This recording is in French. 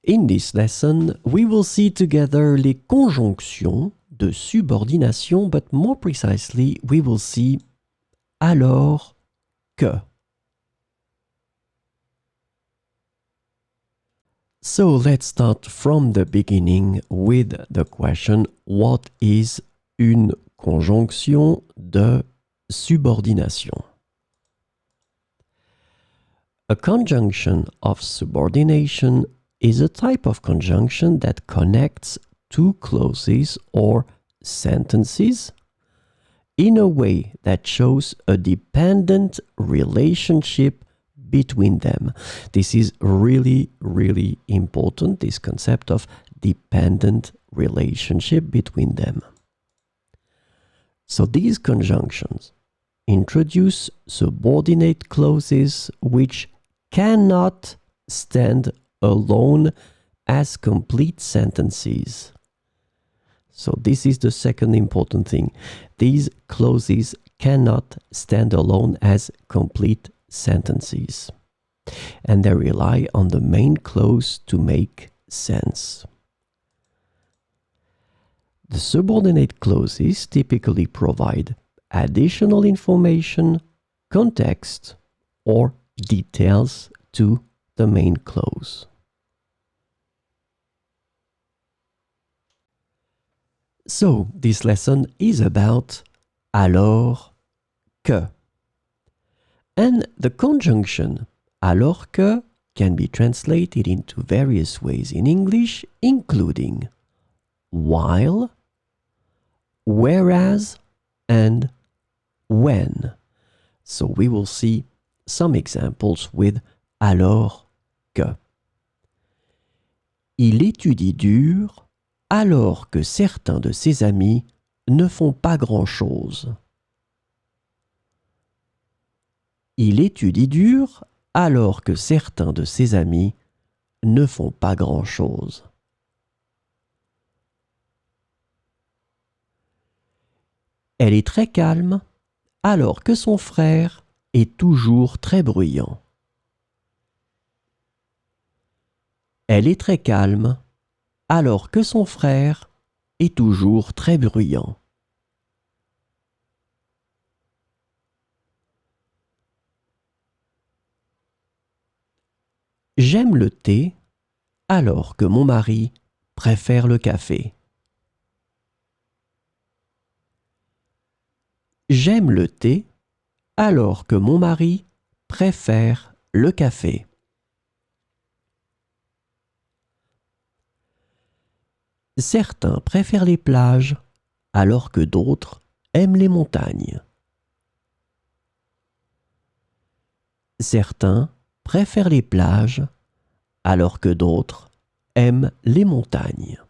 In this lesson, we will see together les conjonctions de subordination, but more precisely, we will see alors que. So let's start from the beginning with the question, what is une conjonction de subordination? A conjunction of subordination is a type of conjunction that connects two clauses or sentences in a way that shows a dependent relationship between them. This is really, really important, this concept of dependent relationship between them. So these conjunctions introduce subordinate clauses which cannot stand alone as complete sentences. So this is the second important thing. These clauses cannot stand alone as complete sentences, and they rely on the main clause to make sense. The subordinate clauses typically provide additional information, context, or details to the main clause. So, this lesson is about alors que. And the conjunction alors que can be translated into various ways in English, including while, whereas, and when. So we will see some examples with alors que. Il étudie dur alors que certains de ses amis ne font pas grand-chose. Il étudie dur alors que certains de ses amis ne font pas grand-chose. Elle est très calme alors que son frère est toujours très bruyant. Elle est très calme alors que son frère est toujours très bruyant. J'aime le thé alors que mon mari préfère le café. J'aime le thé alors que mon mari préfère le café. Certains préfèrent les plages alors que d'autres aiment les montagnes. Certains préfèrent les plages alors que d'autres aiment les montagnes.